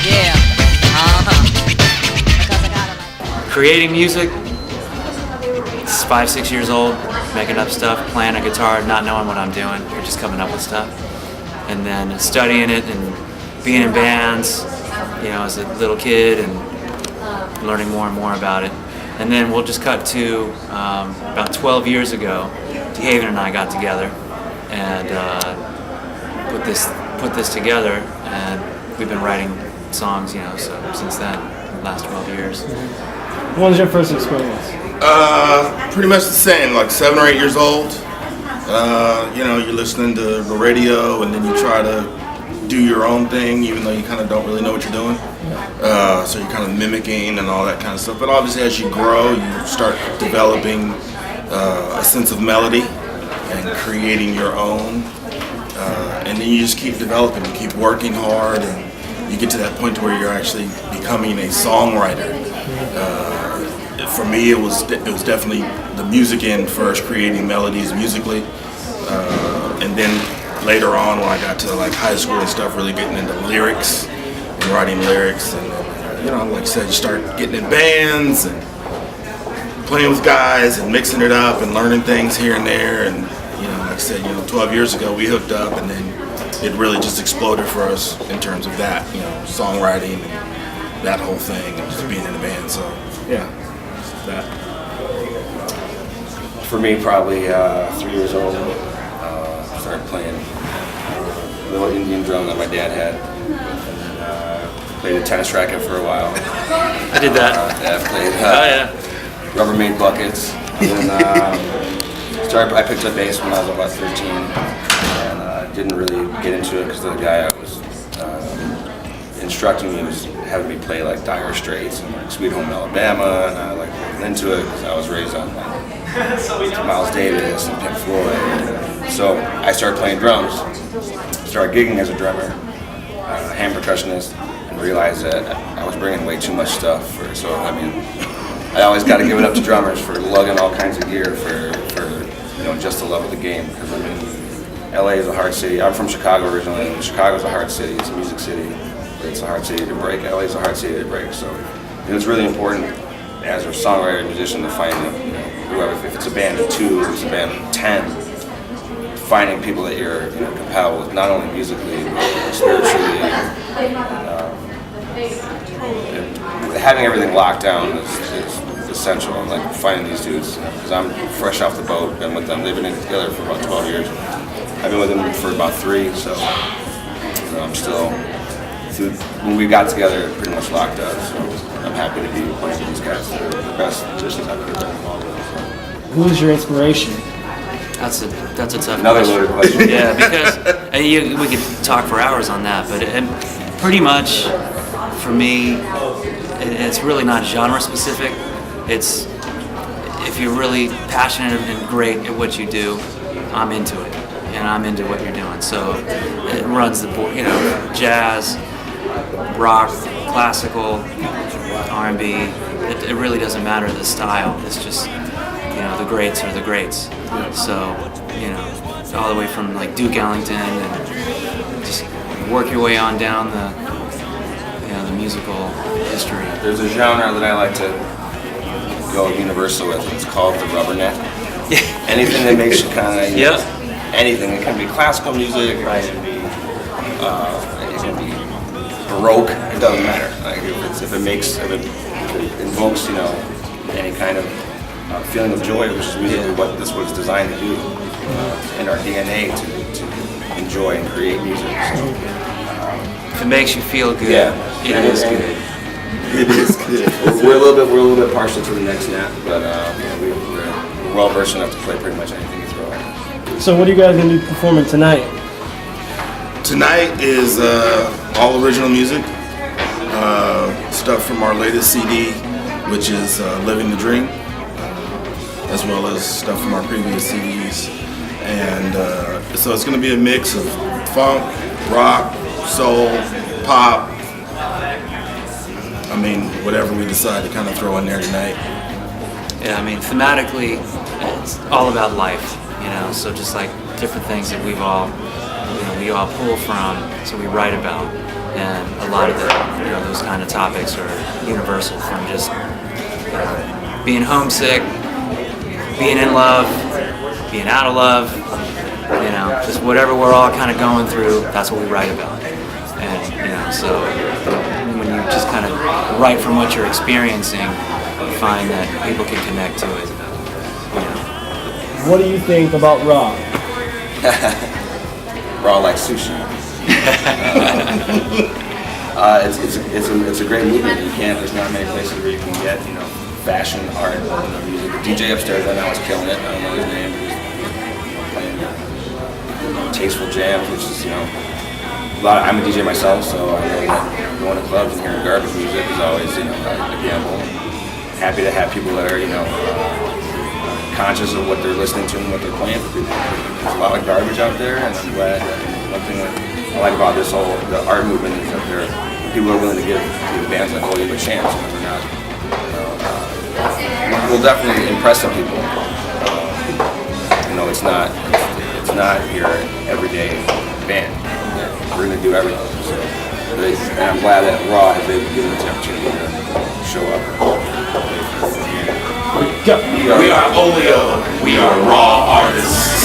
Yeah. Because I gotta like. Creating music, it's 5-6 years old, making up stuff, playing a guitar, not knowing what I'm doing, or just coming up with stuff. And then studying it and being in bands, as a little kid and learning more and more about it. And then we'll just cut to about 12 years ago, DeHaven and I got together and put this together, and we've been writing songs, so since then, the last 12 years. What was your first experience? Pretty much the same, like 7 or 8 years old. You're listening to the radio and then you try to do your own thing even though you kind of don't really know what you're doing. So you're kind of mimicking and all that kind of stuff. But obviously as you grow, you start developing a sense of melody and creating your own. And then you just keep developing, you keep working hard, and you get to that point where you're actually becoming a songwriter. For me, it was definitely the music end first, creating melodies musically, and then later on when I got to like high school and stuff, really getting into lyrics and writing lyrics, and like I said, you start getting in bands and playing with guys and mixing it up and learning things here and there, and like I said, 12 years ago we hooked up, and then it really just exploded for us in terms of that, songwriting and that whole thing, and just being in a band. So yeah. That. For me, probably 3 years old, started playing little Indian drum that my dad had. Played a tennis racket for a while. I did that. I played Rubbermaid buckets. And then I picked up bass when I was about 13, and didn't really get into it because the guy I was instructing me was having me play like Dire Straits and like Sweet Home Alabama, and I like was into it because I was raised on like Miles Davis and Pink Floyd. So I started playing drums, started gigging as a drummer, hand percussionist, and realized that I was bringing way too much stuff. I always got to give it up to drummers for lugging all kinds of gear for just the love of the game. Because LA is a hard city. I'm from Chicago originally, and Chicago's a hard city. It's a music city. It's a hard city to break. LA is a hard city to break. So it's really important as a songwriter and musician to find whoever. If it's a band of 2, if it's a band of 10, finding people that you're compatible with, not only musically but spiritually. And having everything locked down is essential. And like finding these dudes, because I'm fresh off the boat. Been with them. They've been together for about 12 years. I've been with them for about 3. So I'm still. When we got together, pretty much locked up, so I'm happy to be playing with these guys. They're the best musicians I've ever been involved with. So. Who is your inspiration? That's a tough Another question. loaded question. Yeah, because we could talk for hours on that, but pretty much for me, it's really not genre specific. It's if you're really passionate and great at what you do, I'm into it, and I'm into what you're doing. So it runs the board, jazz, rock, classical, R&B. It really doesn't matter the style. It's just the greats are the greats. So all the way from like Duke Ellington, and just work your way on down the the musical history. There's a genre that I like to go universal with. It's called the rubberneck. Anything that makes you kind of anything. It can be classical music. Right. It can be Baroque. It doesn't matter. Like if it invokes any kind of feeling of joy, which is musically what this was designed to do in our DNA to enjoy and create music. So, if it makes you feel good, it is good. It is good. We're a little bit partial to the neck snap, but we're well versed enough to play pretty much anything you throw at us. So what are you guys going to be performing tonight? Tonight is all original music, stuff from our latest CD, which is Living the Dream, as well as stuff from our previous CDs. And so it's going to be a mix of funk, rock, soul, pop, whatever we decide to kind of throw in there tonight. Yeah, thematically, it's all about life. you know. So just like different things that we all pull from, so we write about, and a lot of those kind of topics are universal, from just being homesick, being in love, being out of love, just whatever we're all kind of going through, that's what we write about. And, so when you just kind of write from what you're experiencing, you find that people can connect to it. What do you think about Raw? Raw like sushi. It's a great movement. There's not many places where you can get, fashion, art, music. The DJ upstairs right now is killing it. I don't know his name, but he's playing tasteful jams, which is, I'm a DJ myself, so I know that going to clubs and hearing garbage music is always, a gamble. Happy to have people that are, conscious of what they're listeing to and what they're playing for people. There's a lot of garbage out there, and I'm glad that one thing that I like about the art movement is that people are willing to give bands like Olio a chance. We're not, we'll definitely impress some people. It's not your everyday band. We're gonna do everything. So, and I'm glad that Raw has been given us the opportunity to show up. Go. We are Olio. We are raw artists.